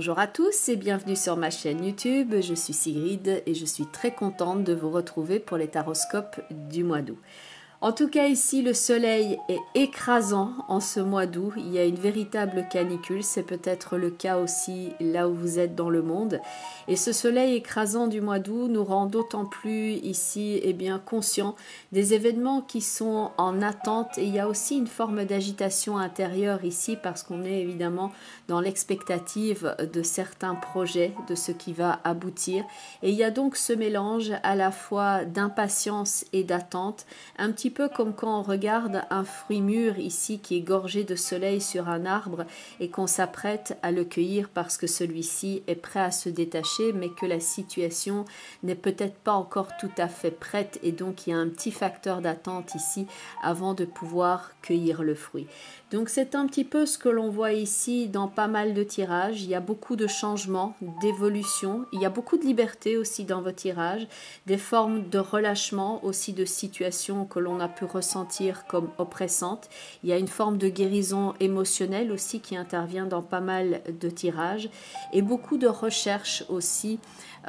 Bonjour à tous et bienvenue sur ma chaîne YouTube. Je suis Sigrid et je suis très contente de vous retrouver pour les taroscopes du mois d'août. En tout cas ici le soleil est écrasant en ce mois d'août, il y a une véritable canicule, c'est peut-être le cas aussi là où vous êtes dans le monde. Et ce soleil écrasant du mois d'août nous rend d'autant plus ici conscients des événements qui sont en attente. Et il y a aussi une forme d'agitation intérieure ici parce qu'on est évidemment dans l'expectative de certains projets, de ce qui va aboutir. Et il y a donc ce mélange à la fois d'impatience et d'attente, un petit peu comme quand on regarde un fruit mûr ici qui est gorgé de soleil sur un arbre et qu'on s'apprête à le cueillir parce que celui-ci est prêt à se détacher mais que la situation n'est peut-être pas encore tout à fait prête et donc il y a un petit facteur d'attente ici avant de pouvoir cueillir le fruit. Donc c'est un petit peu ce que l'on voit ici dans pas mal de tirages. Il y a beaucoup de changements, d'évolution, il y a beaucoup de liberté aussi dans vos tirages, des formes de relâchement aussi de situations que l'on a pu ressentir comme oppressantes. Il y a une forme de guérison émotionnelle aussi qui intervient dans pas mal de tirages et beaucoup de recherche aussi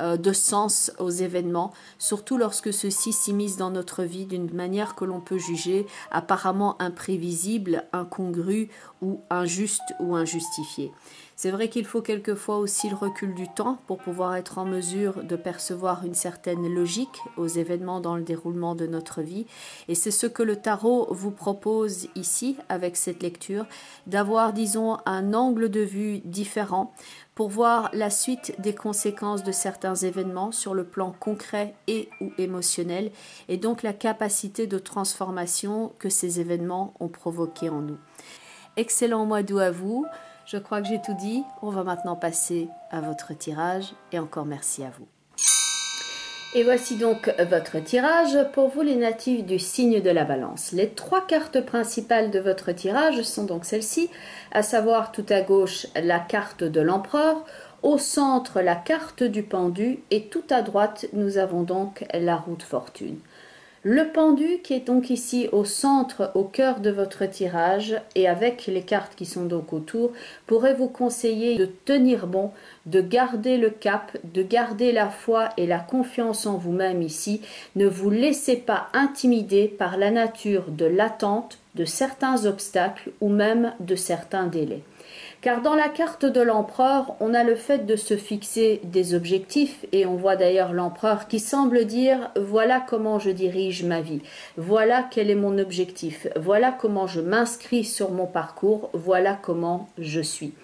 de sens aux événements, surtout lorsque ceux-ci s'immiscent dans notre vie d'une manière que l'on peut juger apparemment imprévisible, incongrue ou injuste ou injustifiée. C'est vrai qu'il faut quelquefois aussi le recul du temps pour pouvoir être en mesure de percevoir une certaine logique aux événements dans le déroulement de notre vie. Et c'est ce que le tarot vous propose ici avec cette lecture, d'avoir, disons, un angle de vue différent pour voir la suite des conséquences de certains événements sur le plan concret et ou émotionnel et donc la capacité de transformation que ces événements ont provoqué en nous. Excellent mois d'août à vous. Je crois que j'ai tout dit. On va maintenant passer à votre tirage et encore merci à vous. Et voici donc votre tirage pour vous les natifs du signe de la Balance. Les trois cartes principales de votre tirage sont donc celles-ci, à savoir tout à gauche la carte de l'empereur, au centre la carte du pendu et tout à droite nous avons donc la roue de fortune. Le pendu qui est donc ici au centre, au cœur de votre tirage et avec les cartes qui sont donc autour, pourrait vous conseiller de tenir bon, de garder le cap, de garder la foi et la confiance en vous-même ici. Ne vous laissez pas intimider par la nature de l'attente, de certains obstacles ou même de certains délais. Car dans la carte de l'empereur, on a le fait de se fixer des objectifs et on voit d'ailleurs l'empereur qui semble dire « voilà comment je dirige ma vie, voilà quel est mon objectif, voilà comment je m'inscris sur mon parcours, voilà comment je suis ».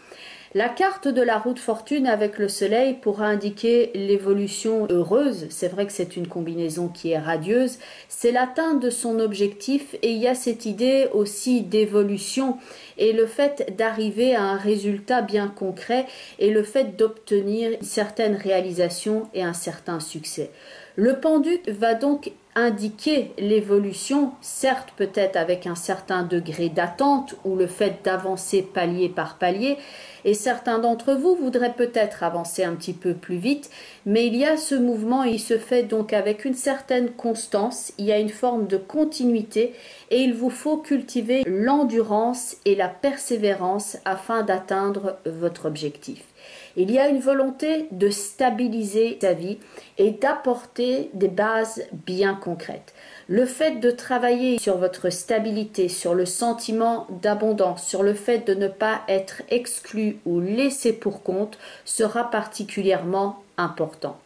La carte de la roue de fortune avec le soleil pourra indiquer l'évolution heureuse, c'est vrai que c'est une combinaison qui est radieuse, c'est l'atteinte de son objectif et il y a cette idée aussi d'évolution et le fait d'arriver à un résultat bien concret et le fait d'obtenir une certaine réalisation et un certain succès. Le pendu va donc indiquer l'évolution, certes peut-être avec un certain degré d'attente ou le fait d'avancer palier par palier, et certains d'entre vous voudraient peut-être avancer un petit peu plus vite, mais il y a ce mouvement, il se fait donc avec une certaine constance, il y a une forme de continuité et il vous faut cultiver l'endurance et la persévérance afin d'atteindre votre objectif. Il y a une volonté de stabiliser sa vie et d'apporter des bases bien concrètes. Le fait de travailler sur votre stabilité, sur le sentiment d'abondance, sur le fait de ne pas être exclu ou laissé pour compte sera particulièrement important.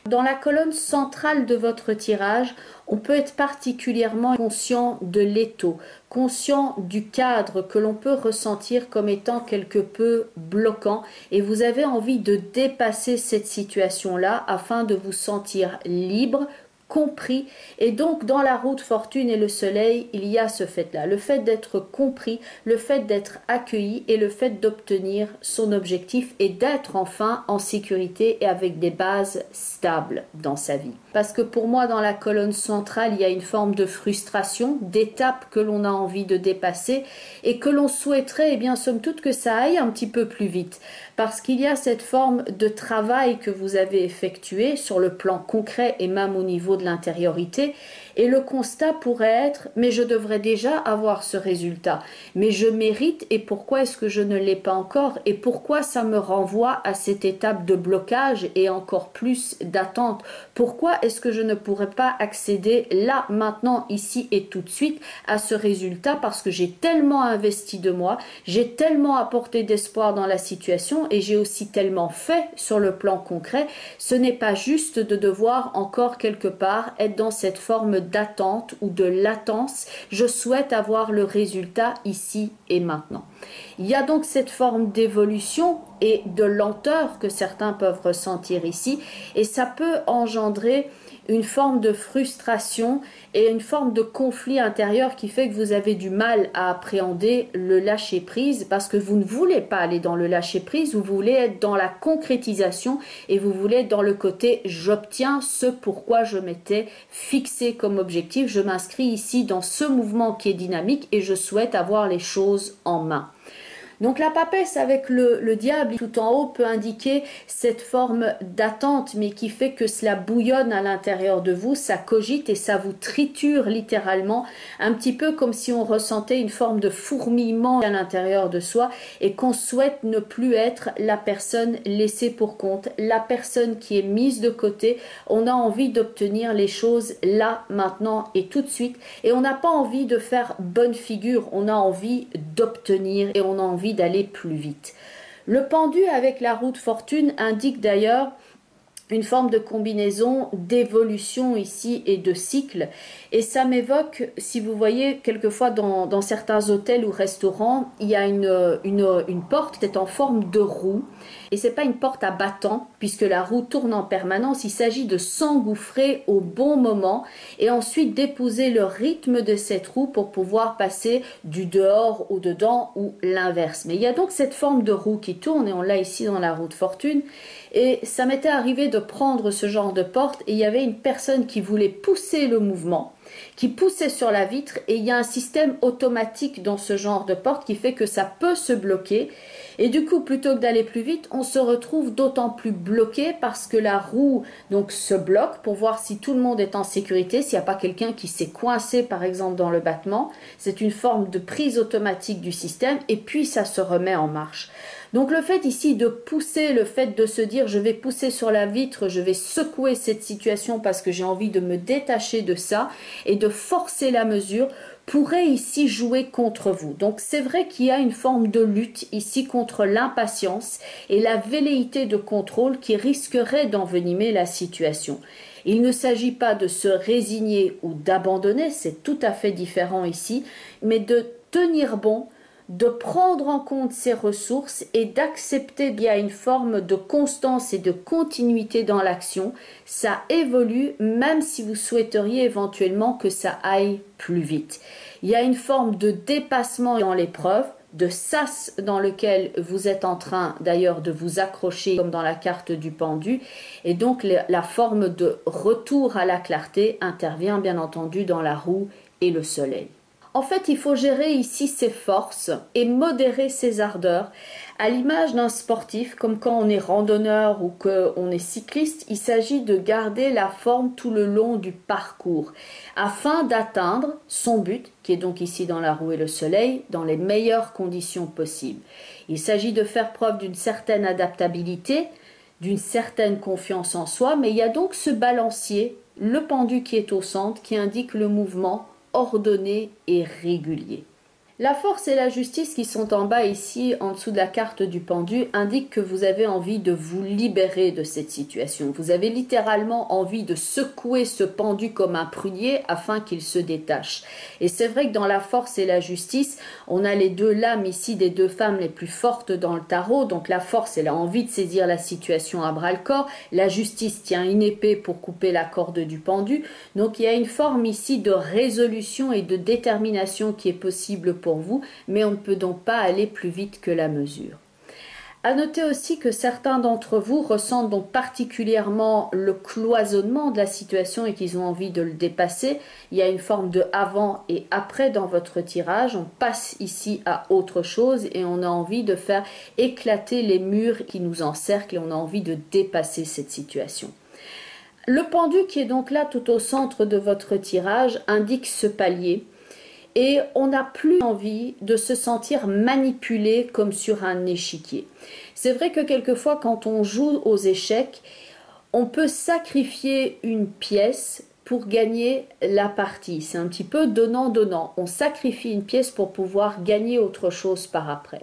Dans la colonne centrale de votre tirage, on peut être particulièrement conscient de l'étau, conscient du cadre que l'on peut ressentir comme étant quelque peu bloquant et vous avez envie de dépasser cette situation-là afin de vous sentir libre, compris et donc dans la roue de fortune et le soleil il y a ce fait-là, le fait d'être compris, le fait d'être accueilli et le fait d'obtenir son objectif et d'être enfin en sécurité et avec des bases stables dans sa vie. Parce que pour moi dans la colonne centrale il y a une forme de frustration, d'étapes que l'on a envie de dépasser et que l'on souhaiterait bien somme toute que ça aille un petit peu plus vite parce qu'il y a cette forme de travail que vous avez effectué sur le plan concret et même au niveau de l'intériorité Et le constat pourrait être, mais je devrais déjà avoir ce résultat, mais je mérite et pourquoi est-ce que je ne l'ai pas encore et pourquoi ça me renvoie à cette étape de blocage et encore plus d'attente? Pourquoi est-ce que je ne pourrais pas accéder là, maintenant, ici et tout de suite à ce résultat parce que j'ai tellement investi de moi, j'ai tellement apporté d'espoir dans la situation et j'ai aussi tellement fait sur le plan concret. Ce n'est pas juste de devoir encore quelque part être dans cette forme d'attente ou de latence. Je souhaite avoir le résultat ici et maintenant. Il y a donc cette forme d'évolution et de lenteur que certains peuvent ressentir ici et ça peut engendrer une forme de frustration et une forme de conflit intérieur qui fait que vous avez du mal à appréhender le lâcher-prise parce que vous ne voulez pas aller dans le lâcher-prise, vous voulez être dans la concrétisation et vous voulez être dans le côté j'obtiens ce pourquoi je m'étais fixé comme objectif, je m'inscris ici dans ce mouvement qui est dynamique et je souhaite avoir les choses en main. Donc la papesse avec le diable tout en haut peut indiquer cette forme d'attente, mais qui fait que cela bouillonne à l'intérieur de vous, ça cogite et ça vous triture littéralement, un petit peu comme si on ressentait une forme de fourmillement à l'intérieur de soi et qu'on souhaite ne plus être la personne laissée pour compte, la personne qui est mise de côté. On a envie d'obtenir les choses là, maintenant et tout de suite et on n'a pas envie de faire bonne figure, on a envie d'obtenir et on a envie d'aller plus vite. Le pendu avec la roue de fortune indique d'ailleurs une forme de combinaison d'évolution ici et de cycle et ça m'évoque, si vous voyez quelquefois dans certains hôtels ou restaurants, il y a une porte qui est en forme de roue et c'est pas une porte à battant puisque la roue tourne en permanence, il s'agit de s'engouffrer au bon moment et ensuite d'épouser le rythme de cette roue pour pouvoir passer du dehors au dedans ou l'inverse. Mais il y a donc cette forme de roue qui tourne et on l'a ici dans la roue de fortune. Et ça m'était arrivé de prendre ce genre de porte et il y avait une personne qui voulait pousser le mouvement, qui poussait sur la vitre et il y a un système automatique dans ce genre de porte qui fait que ça peut se bloquer et du coup plutôt que d'aller plus vite on se retrouve d'autant plus bloqué parce que la roue donc se bloque pour voir si tout le monde est en sécurité, s'il n'y a pas quelqu'un qui s'est coincé par exemple dans le battement. C'est une forme de prise automatique du système et puis ça se remet en marche. Donc le fait ici de pousser, le fait de se dire je vais pousser sur la vitre, je vais secouer cette situation parce que j'ai envie de me détacher de ça et de forcer la mesure pourrait ici jouer contre vous. Donc c'est vrai qu'il y a une forme de lutte ici contre l'impatience et la velléité de contrôle qui risquerait d'envenimer la situation. Il ne s'agit pas de se résigner ou d'abandonner, c'est tout à fait différent ici, mais de tenir bon, de prendre en compte ses ressources et d'accepter qu'il y a une forme de constance et de continuité dans l'action. Ça évolue même si vous souhaiteriez éventuellement que ça aille plus vite. Il y a une forme de dépassement dans l'épreuve, de sas dans lequel vous êtes en train d'ailleurs de vous accrocher comme dans la carte du pendu et donc la forme de retour à la clarté intervient bien entendu dans la roue et le soleil. En fait, il faut gérer ici ses forces et modérer ses ardeurs. À l'image d'un sportif, comme quand on est randonneur ou qu'on est cycliste, il s'agit de garder la forme tout le long du parcours afin d'atteindre son but, qui est donc ici dans la roue et le soleil, dans les meilleures conditions possibles. Il s'agit de faire preuve d'une certaine adaptabilité, d'une certaine confiance en soi, mais il y a donc ce balancier, le pendu qui est au centre, qui indique le mouvement ordonné et régulier. La force et la justice qui sont en bas ici, en dessous de la carte du pendu, indiquent que vous avez envie de vous libérer de cette situation. Vous avez littéralement envie de secouer ce pendu comme un prunier afin qu'il se détache. Et c'est vrai que dans la force et la justice, on a les deux lames ici des deux femmes les plus fortes dans le tarot. Donc la force, elle a envie de saisir la situation à bras-le-corps. La justice tient une épée pour couper la corde du pendu. Donc il y a une forme ici de résolution et de détermination qui est possible pour vous, mais on ne peut donc pas aller plus vite que la mesure. À noter aussi que certains d'entre vous ressentent donc particulièrement le cloisonnement de la situation et qu'ils ont envie de le dépasser. Il y a une forme de avant et après dans votre tirage. On passe ici à autre chose et on a envie de faire éclater les murs qui nous encerclent et on a envie de dépasser cette situation. Le pendu qui est donc là tout au centre de votre tirage indique ce palier et on n'a plus envie de se sentir manipulé comme sur un échiquier. C'est vrai que quelquefois quand on joue aux échecs, on peut sacrifier une pièce pour gagner la partie. C'est un petit peu donnant-donnant. On sacrifie une pièce pour pouvoir gagner autre chose par après.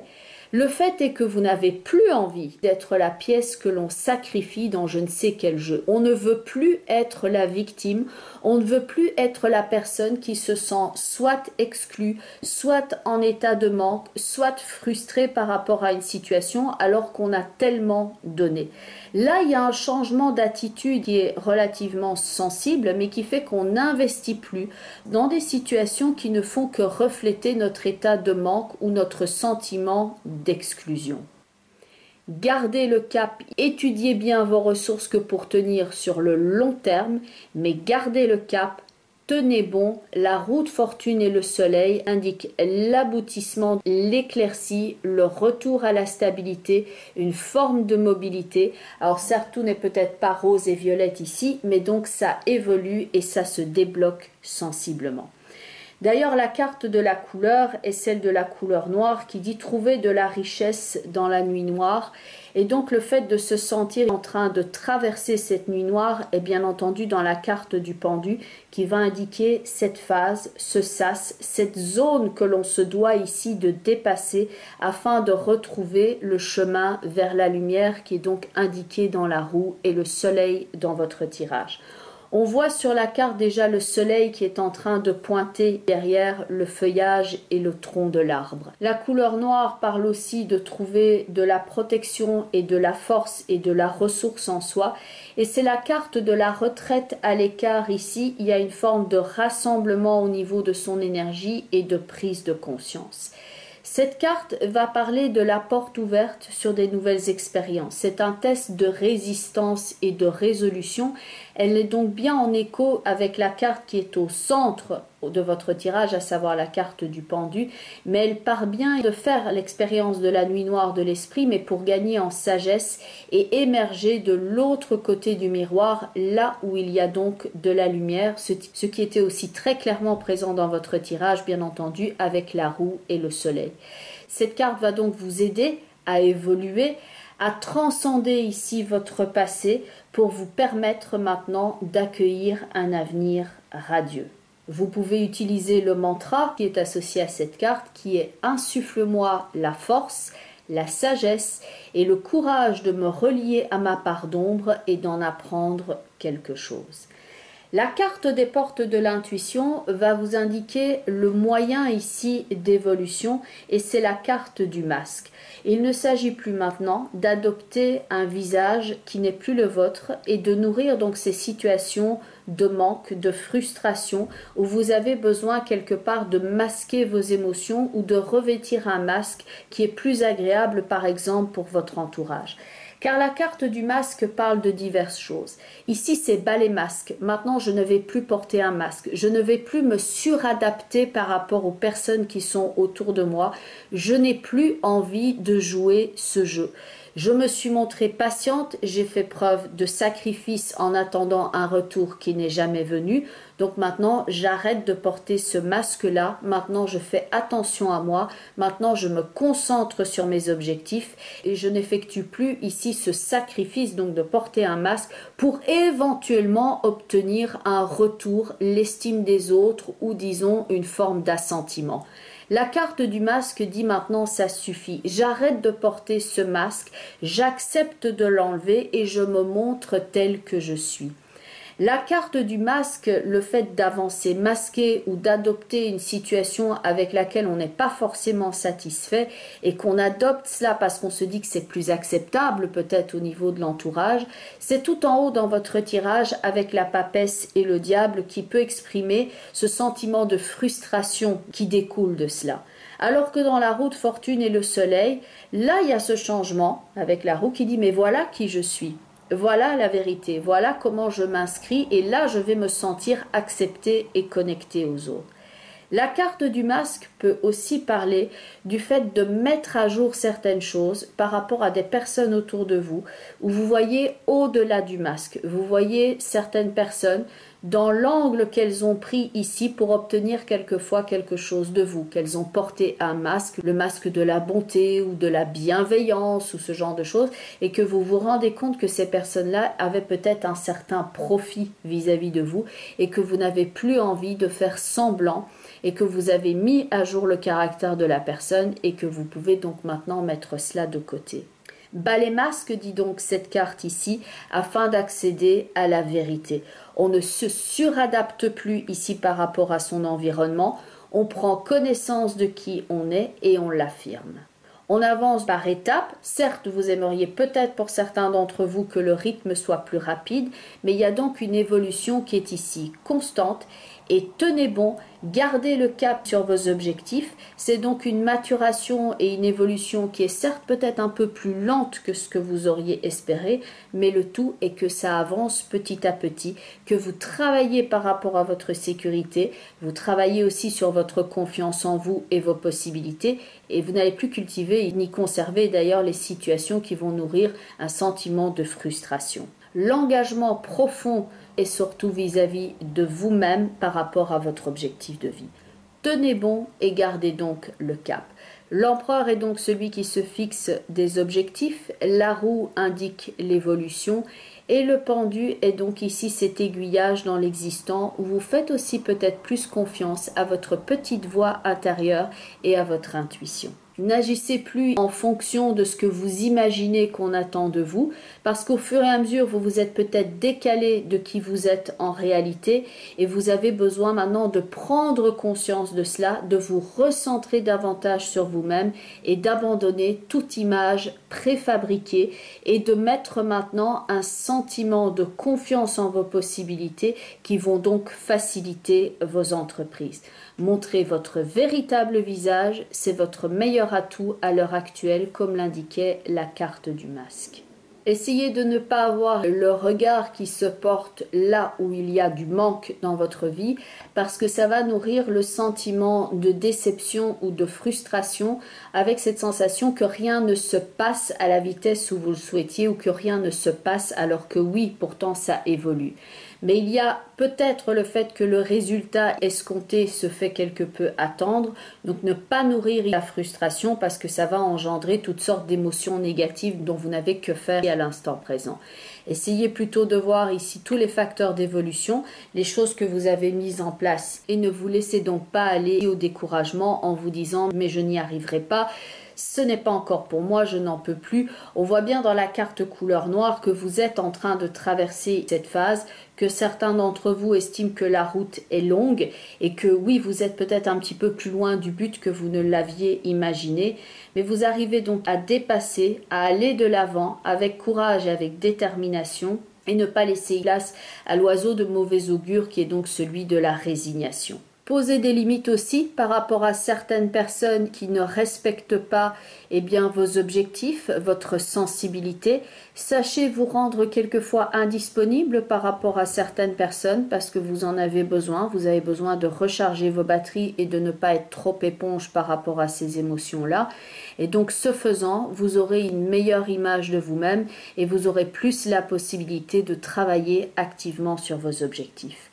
Le fait est que vous n'avez plus envie d'être la pièce que l'on sacrifie dans je ne sais quel jeu. On ne veut plus être la victime, on ne veut plus être la personne qui se sent soit exclue, soit en état de manque, soit frustrée par rapport à une situation alors qu'on a tellement donné. Là, il y a un changement d'attitude qui est relativement sensible, mais qui fait qu'on n'investit plus dans des situations qui ne font que refléter notre état de manque ou notre sentiment d'exclusion. Gardez le cap, étudiez bien vos ressources que pour tenir sur le long terme, mais gardez le cap, tenez bon, la roue de fortune et le soleil indiquent l'aboutissement, l'éclaircie, le retour à la stabilité, une forme de mobilité. Alors certes, tout n'est peut-être pas rose et violette ici, mais donc ça évolue et ça se débloque sensiblement. D'ailleurs, la carte de la couleur est celle de la couleur noire qui dit trouver de la richesse dans la nuit noire. Et donc le fait de se sentir en train de traverser cette nuit noire est bien entendu dans la carte du pendu qui va indiquer cette phase, ce sas, cette zone que l'on se doit ici de dépasser afin de retrouver le chemin vers la lumière qui est donc indiqué dans la roue et le soleil dans votre tirage. On voit sur la carte déjà le soleil qui est en train de pointer derrière le feuillage et le tronc de l'arbre. La couleur noire parle aussi de trouver de la protection et de la force et de la ressource en soi. Et c'est la carte de la retraite à l'écart ici. Il y a une forme de rassemblement au niveau de son énergie et de prise de conscience. Cette carte va parler de la porte ouverte sur des nouvelles expériences. C'est un test de résistance et de résolution. Elle est donc bien en écho avec la carte qui est au centre de votre tirage, à savoir la carte du pendu, mais elle part bien de faire l'expérience de la nuit noire de l'esprit, mais pour gagner en sagesse et émerger de l'autre côté du miroir, là où il y a donc de la lumière, ce qui était aussi très clairement présent dans votre tirage, bien entendu, avec la roue et le soleil. Cette carte va donc vous aider à évoluer, à transcender ici votre passé pour vous permettre maintenant d'accueillir un avenir radieux. Vous pouvez utiliser le mantra qui est associé à cette carte qui est « Insuffle-moi la force, la sagesse et le courage de me relier à ma part d'ombre et d'en apprendre quelque chose ». La carte des portes de l'intuition va vous indiquer le moyen ici d'évolution et c'est la carte du masque. Il ne s'agit plus maintenant d'adopter un visage qui n'est plus le vôtre et de nourrir donc ces situations de manque, de frustration où vous avez besoin quelque part de masquer vos émotions ou de revêtir un masque qui est plus agréable par exemple pour votre entourage. Car la carte du masque parle de diverses choses. Ici, c'est bas les masques. Maintenant, je ne vais plus porter un masque. Je ne vais plus me suradapter par rapport aux personnes qui sont autour de moi. Je n'ai plus envie de jouer ce jeu. Je me suis montrée patiente, j'ai fait preuve de sacrifice en attendant un retour qui n'est jamais venu. Donc maintenant, j'arrête de porter ce masque-là. Maintenant, je fais attention à moi. Maintenant, je me concentre sur mes objectifs et je n'effectue plus ici ce sacrifice donc de porter un masque pour éventuellement obtenir un retour, l'estime des autres ou disons une forme d'assentiment. La carte du masque dit maintenant ça suffit, j'arrête de porter ce masque, j'accepte de l'enlever et je me montre tel que je suis. La carte du masque, le fait d'avancer masqué ou d'adopter une situation avec laquelle on n'est pas forcément satisfait et qu'on adopte cela parce qu'on se dit que c'est plus acceptable peut-être au niveau de l'entourage, c'est tout en haut dans votre tirage avec la papesse et le diable qui peut exprimer ce sentiment de frustration qui découle de cela. Alors que dans la roue de fortune et le soleil, là il y a ce changement avec la roue qui dit mais voilà qui je suis. Voilà la vérité, voilà comment je m'inscris et là je vais me sentir accepté et connecté aux autres. La carte du masque peut aussi parler du fait de mettre à jour certaines choses par rapport à des personnes autour de vous, où vous voyez au-delà du masque. Vous voyez certaines personnes dans l'angle qu'elles ont pris ici pour obtenir quelquefois quelque chose de vous, qu'elles ont porté un masque, le masque de la bonté ou de la bienveillance ou ce genre de choses, et que vous vous rendez compte que ces personnes-là avaient peut-être un certain profit vis-à-vis de vous et que vous n'avez plus envie de faire semblant et que vous avez mis à jour le caractère de la personne et que vous pouvez donc maintenant mettre cela de côté. Bas les masques, dit donc cette carte ici, afin d'accéder à la vérité. On ne se suradapte plus ici par rapport à son environnement, on prend connaissance de qui on est et on l'affirme. On avance par étapes, certes vous aimeriez peut-être pour certains d'entre vous que le rythme soit plus rapide, mais il y a donc une évolution qui est ici constante et tenez bon, gardez le cap sur vos objectifs, c'est donc une maturation et une évolution qui est certes peut-être un peu plus lente que ce que vous auriez espéré, mais le tout est que ça avance petit à petit, que vous travaillez par rapport à votre sécurité, vous travaillez aussi sur votre confiance en vous et vos possibilités, et vous n'allez plus cultiver ni conserver d'ailleurs les situations qui vont nourrir un sentiment de frustration. L'engagement profond et surtout vis-à-vis de vous-même par rapport à votre objectif de vie. Tenez bon et gardez donc le cap. L'empereur est donc celui qui se fixe des objectifs, la roue indique l'évolution et le pendu est donc ici cet aiguillage dans l'existant où vous faites aussi peut-être plus confiance à votre petite voix intérieure et à votre intuition. N'agissez plus en fonction de ce que vous imaginez qu'on attend de vous, parce qu'au fur et à mesure, vous vous êtes peut-être décalé de qui vous êtes en réalité, et vous avez besoin maintenant de prendre conscience de cela, de vous recentrer davantage sur vous-même et d'abandonner toute image préfabriquée et de mettre maintenant un sentiment de confiance en vos possibilités qui vont donc faciliter vos entreprises. Montrer votre véritable visage, c'est votre meilleur atout à l'heure actuelle, comme l'indiquait la carte du masque. Essayez de ne pas avoir le regard qui se porte là où il y a du manque dans votre vie, parce que ça va nourrir le sentiment de déception ou de frustration avec cette sensation que rien ne se passe à la vitesse où vous le souhaitiez ou que rien ne se passe alors que oui, pourtant ça évolue. Mais il y a peut-être le fait que le résultat escompté se fait quelque peu attendre, donc ne pas nourrir la frustration parce que ça va engendrer toutes sortes d'émotions négatives dont vous n'avez que faire à l'instant présent. Essayez plutôt de voir ici tous les facteurs d'évolution, les choses que vous avez mises en place et ne vous laissez donc pas aller au découragement en vous disant « mais je n'y arriverai pas ». Ce n'est pas encore pour moi, je n'en peux plus. On voit bien dans la carte couleur noire que vous êtes en train de traverser cette phase, que certains d'entre vous estiment que la route est longue et que oui, vous êtes peut-être un petit peu plus loin du but que vous ne l'aviez imaginé, mais vous arrivez donc à dépasser, à aller de l'avant avec courage et avec détermination et ne pas laisser place à l'oiseau de mauvais augure qui est donc celui de la résignation. Posez des limites aussi par rapport à certaines personnes qui ne respectent pas vos objectifs, votre sensibilité. Sachez vous rendre quelquefois indisponible par rapport à certaines personnes parce que vous en avez besoin. Vous avez besoin de recharger vos batteries et de ne pas être trop éponge par rapport à ces émotions-là. Et donc, ce faisant, vous aurez une meilleure image de vous-même et vous aurez plus la possibilité de travailler activement sur vos objectifs.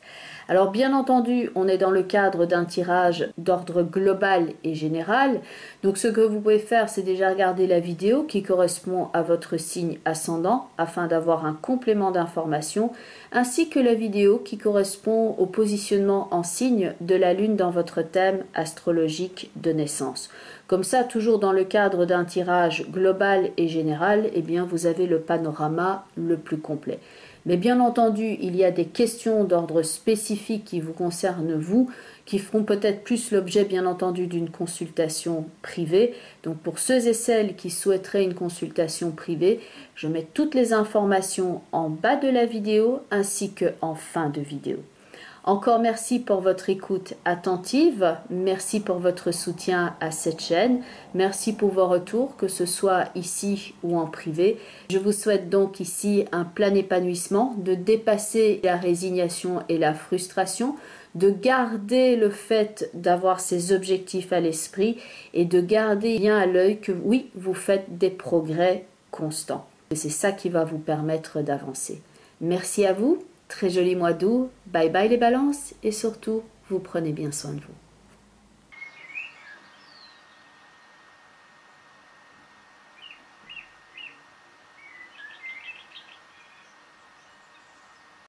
Alors bien entendu, on est dans le cadre d'un tirage d'ordre global et général. Donc ce que vous pouvez faire, c'est déjà regarder la vidéo qui correspond à votre signe ascendant afin d'avoir un complément d'information, ainsi que la vidéo qui correspond au positionnement en signe de la Lune dans votre thème astrologique de naissance. Comme ça, toujours dans le cadre d'un tirage global et général, vous avez le panorama le plus complet. Mais bien entendu, il y a des questions d'ordre spécifique qui vous concernent vous, qui feront peut-être plus l'objet bien entendu d'une consultation privée. Donc pour ceux et celles qui souhaiteraient une consultation privée, je mets toutes les informations en bas de la vidéo ainsi qu'en fin de vidéo. Encore merci pour votre écoute attentive, merci pour votre soutien à cette chaîne, merci pour vos retours, que ce soit ici ou en privé. Je vous souhaite donc ici un plein épanouissement, de dépasser la résignation et la frustration, de garder le fait d'avoir ces objectifs à l'esprit et de garder bien à l'œil que oui, vous faites des progrès constants. C'est ça qui va vous permettre d'avancer. Merci à vous, très joli mois d'août, bye bye les balances et surtout, vous prenez bien soin de vous.